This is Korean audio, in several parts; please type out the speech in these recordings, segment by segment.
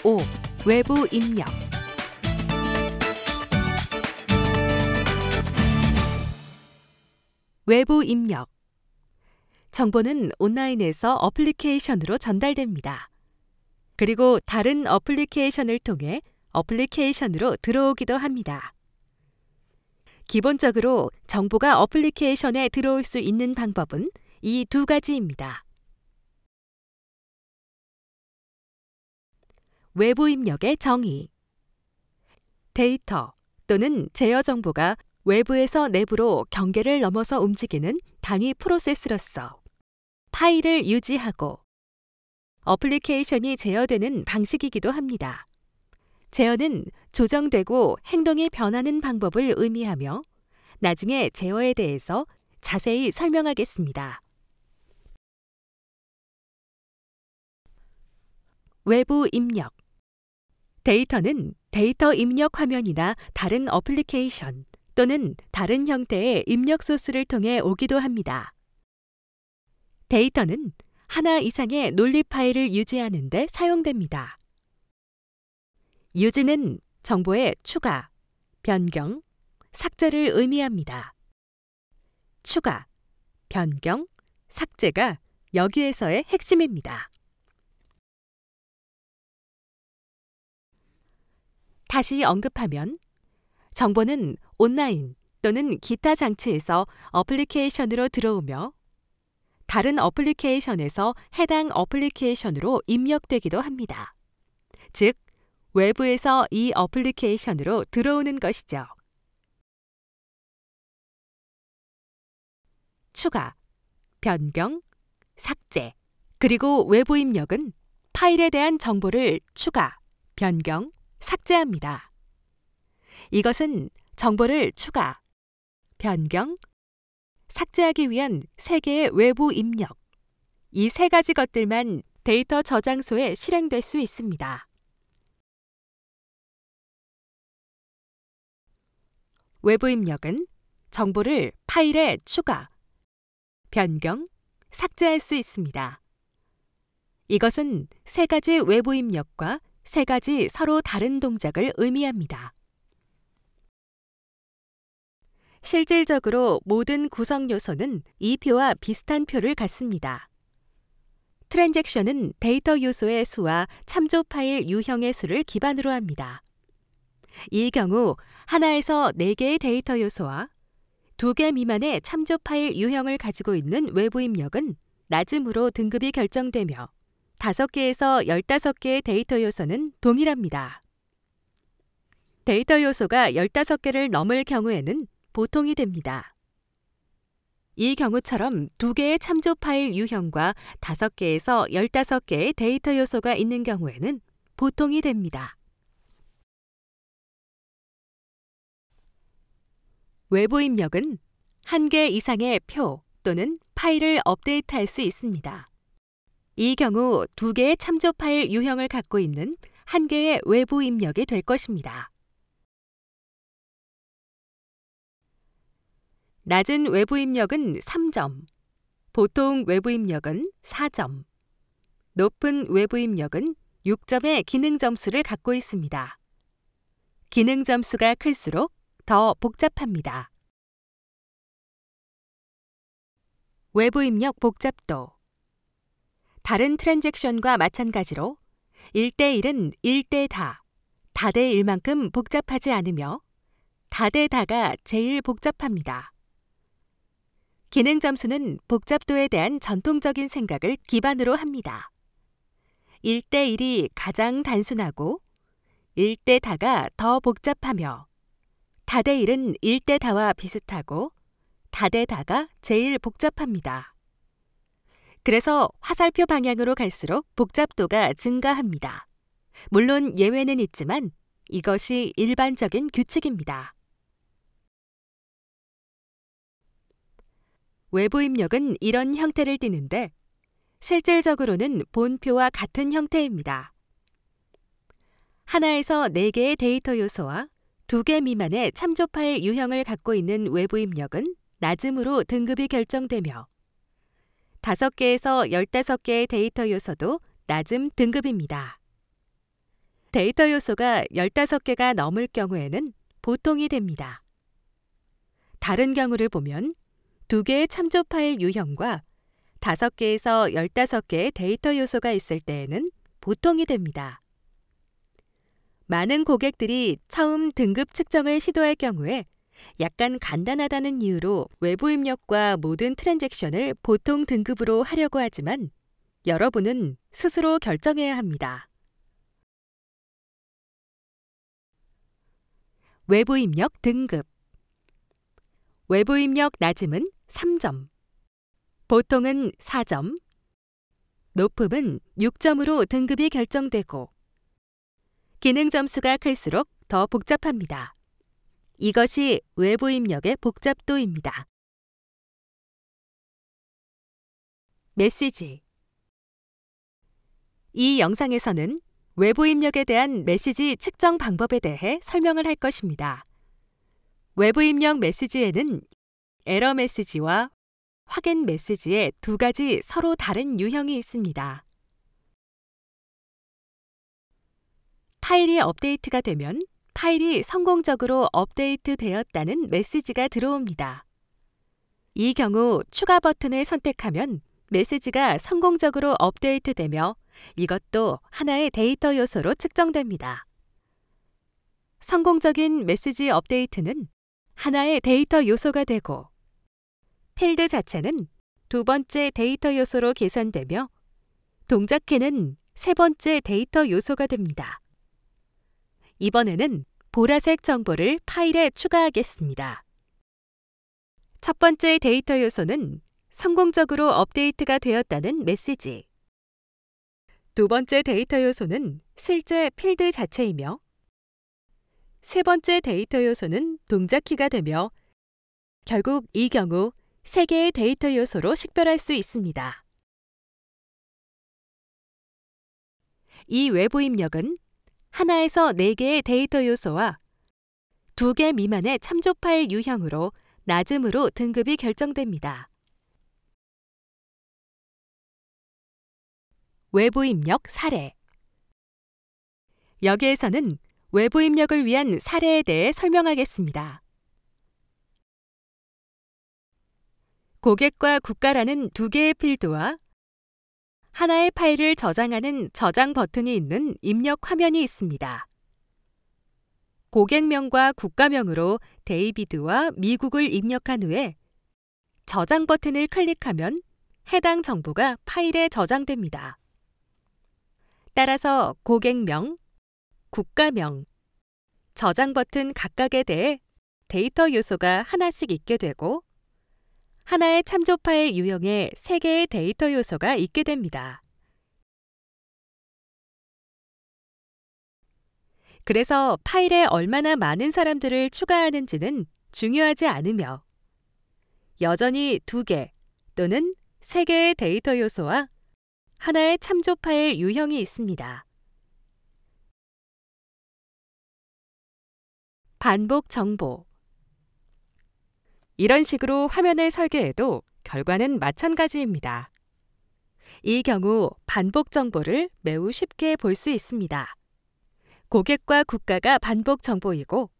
5. 외부 입력. 외부 입력. 정보는 온라인에서 어플리케이션으로 전달됩니다. 그리고 다른 어플리케이션을 통해 어플리케이션으로 들어오기도 합니다. 기본적으로 정보가 어플리케이션에 들어올 수 있는 방법은 이 두 가지입니다. 외부 입력의 정의. 데이터 또는 제어 정보가 외부에서 내부로 경계를 넘어서 움직이는 단위 프로세스로서 파일을 유지하고 어플리케이션이 제어되는 방식이기도 합니다. 제어는 조정되고 행동이 변하는 방법을 의미하며 나중에 제어에 대해서 자세히 설명하겠습니다. 외부 입력. 데이터는 데이터 입력 화면이나 다른 어플리케이션 또는 다른 형태의 입력 소스를 통해 오기도 합니다. 데이터는 하나 이상의 논리 파일을 유지하는 데 사용됩니다. 유지는 정보의 추가, 변경, 삭제를 의미합니다. 추가, 변경, 삭제가 여기에서의 핵심입니다. 다시 언급하면 정보는 온라인 또는 기타 장치에서 어플리케이션으로 들어오며 다른 어플리케이션에서 해당 어플리케이션으로 입력되기도 합니다. 즉, 외부에서 이 어플리케이션으로 들어오는 것이죠. 추가, 변경, 삭제, 그리고 외부 입력은 파일에 대한 정보를 추가, 변경, 삭제합니다. 이것은 정보를 추가, 변경, 삭제하기 위한 세 개의 외부 입력, 이 세 가지 것들만 데이터 저장소에 실행될 수 있습니다. 외부 입력은 정보를 파일에 추가, 변경, 삭제할 수 있습니다. 이것은 세 가지 외부 입력과 세 가지 서로 다른 동작을 의미합니다. 실질적으로 모든 구성 요소는 이 표와 비슷한 표를 갖습니다. 트랜잭션은 데이터 요소의 수와 참조 파일 유형의 수를 기반으로 합니다. 이 경우 하나에서 4개의 데이터 요소와 2개 미만의 참조 파일 유형을 가지고 있는 외부 입력은 낮음으로 등급이 결정되며 5개에서 15개의 데이터 요소는 동일합니다. 데이터 요소가 15개를 넘을 경우에는 보통이 됩니다. 이 경우처럼 2개의 참조 파일 유형과 5개에서 15개의 데이터 요소가 있는 경우에는 보통이 됩니다. 외부 입력은 1개 이상의 표 또는 파일을 업데이트할 수 있습니다. 이 경우 2개의 참조 파일 유형을 갖고 있는 1개의 외부 입력이 될 것입니다. 낮은 외부 입력은 3점, 보통 외부 입력은 4점, 높은 외부 입력은 6점의 기능 점수를 갖고 있습니다. 기능 점수가 클수록 더 복잡합니다. 외부 입력 복잡도. 다른 트랜잭션과 마찬가지로 1대1은 1대 다대 1만큼 복잡하지 않으며 다대 다가 제일 복잡합니다. 기능 점수는 복잡도에 대한 전통적인 생각을 기반으로 합니다. 1대1이 가장 단순하고 1대 다가 더 복잡하며 다대 1은 1대 다와 비슷하고 다대 다가 제일 복잡합니다. 그래서 화살표 방향으로 갈수록 복잡도가 증가합니다. 물론 예외는 있지만 이것이 일반적인 규칙입니다. 외부 입력은 이런 형태를 띠는데 실질적으로는 본표와 같은 형태입니다. 하나에서 4개의 데이터 요소와 2개 미만의 참조 파일 유형을 갖고 있는 외부 입력은 낮음으로 등급이 결정되며 5개에서 15개의 데이터 요소도 낮음 등급입니다. 데이터 요소가 15개가 넘을 경우에는 보통이 됩니다. 다른 경우를 보면 2개의 참조 파일 유형과 5개에서 15개의 데이터 요소가 있을 때에는 보통이 됩니다. 많은 고객들이 처음 등급 측정을 시도할 경우에 약간 간단하다는 이유로 외부 입력과 모든 트랜잭션을 보통 등급으로 하려고 하지만 여러분은 스스로 결정해야 합니다. 외부 입력 등급. 외부 입력 낮음은 3점, 보통은 4점, 높음은 6점으로 등급이 결정되고 기능 점수가 클수록 더 복잡합니다. 이것이 외부 입력의 복잡도입니다. 메시지. 이 영상에서는 외부 입력에 대한 메시지 측정 방법에 대해 설명을 할 것입니다. 외부 입력 메시지에는 에러 메시지와 확인 메시지의 2가지 서로 다른 유형이 있습니다. 파일이 업데이트가 되면 파일이 성공적으로 업데이트 되었다는 메시지가 들어옵니다. 이 경우 추가 버튼을 선택하면 메시지가 성공적으로 업데이트되며 이것도 하나의 데이터 요소로 측정됩니다. 성공적인 메시지 업데이트는 하나의 데이터 요소가 되고 필드 자체는 2번째 데이터 요소로 계산되며 동작키는 3번째 데이터 요소가 됩니다. 이번에는 보라색 정보를 파일에 추가하겠습니다. 첫 번째 데이터 요소는 성공적으로 업데이트가 되었다는 메시지. 2번째 데이터 요소는 실제 필드 자체이며 3번째 데이터 요소는 동작키가 되며 결국 이 경우 3개의 데이터 요소로 식별할 수 있습니다. 이 외부 입력은 하나에서 4개의 데이터 요소와 2개 미만의 참조 파일 유형으로 낮음으로 등급이 결정됩니다. 외부 입력 사례. 여기에서는 외부 입력을 위한 사례에 대해 설명하겠습니다. 고객과 국가라는 2개의 필드와 하나의 파일을 저장하는 저장 버튼이 있는 입력 화면이 있습니다. 고객명과 국가명으로 데이비드와 미국을 입력한 후에 저장 버튼을 클릭하면 해당 정보가 파일에 저장됩니다. 따라서 고객명, 국가명, 저장 버튼 각각에 대해 데이터 요소가 하나씩 있게 되고 하나의 참조 파일 유형에 3개의 데이터 요소가 있게 됩니다. 그래서 파일에 얼마나 많은 사람들을 추가하는지는 중요하지 않으며 여전히 2개 또는 3개의 데이터 요소와 하나의 참조 파일 유형이 있습니다. 반복 정보. 이런 식으로 화면을 설계해도 결과는 마찬가지입니다. 이 경우 반복 정보를 매우 쉽게 볼 수 있습니다. 고객과 국가가 반복 정보이고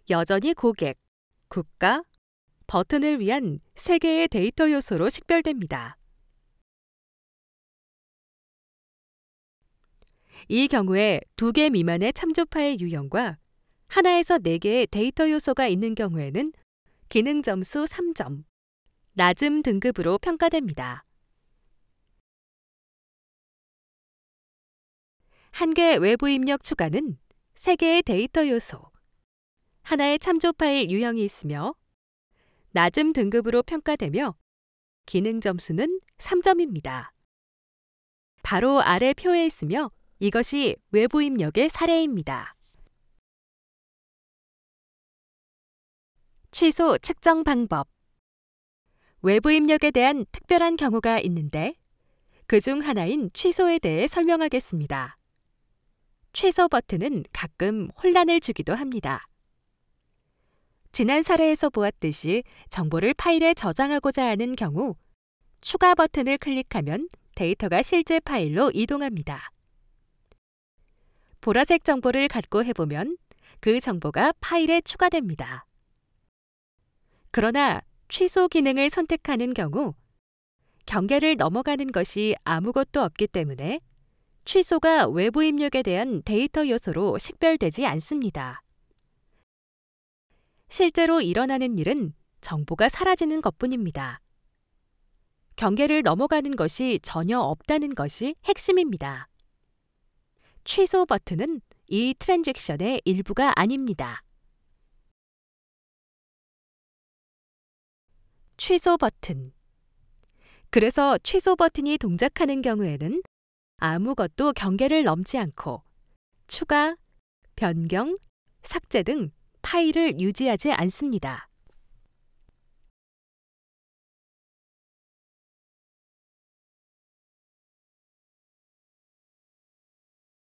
여전히 고객, 국가, 버튼을 위한 3개의 데이터 요소로 식별됩니다. 이 경우에 2개 미만의 참조 파일 유형과 하나에서 4개의 데이터 요소가 있는 경우에는 기능 점수 3점, 낮음 등급으로 평가됩니다. 한 개 외부 입력 추가는 3개의 데이터 요소, 하나의 참조 파일 유형이 있으며 낮음 등급으로 평가되며 기능 점수는 3점입니다. 바로 아래 표에 있으며 이것이 외부 입력의 사례입니다. 취소 측정 방법. 외부 입력에 대한 특별한 경우가 있는데 그중 하나인 취소에 대해 설명하겠습니다. 취소 버튼은 가끔 혼란을 주기도 합니다. 지난 사례에서 보았듯이 정보를 파일에 저장하고자 하는 경우 추가 버튼을 클릭하면 데이터가 실제 파일로 이동합니다. 보라색 정보를 갖고 해보면 그 정보가 파일에 추가됩니다. 그러나 취소 기능을 선택하는 경우 경계를 넘어가는 것이 아무것도 없기 때문에 취소가 외부 입력에 대한 데이터 요소로 식별되지 않습니다. 실제로 일어나는 일은 정보가 사라지는 것뿐입니다. 경계를 넘어가는 것이 전혀 없다는 것이 핵심입니다. 취소 버튼은 이 트랜잭션의 일부가 아닙니다. 취소 버튼. 그래서 취소 버튼이 동작하는 경우에는 아무것도 경계를 넘지 않고 추가, 변경, 삭제 등 파일을 유지하지 않습니다.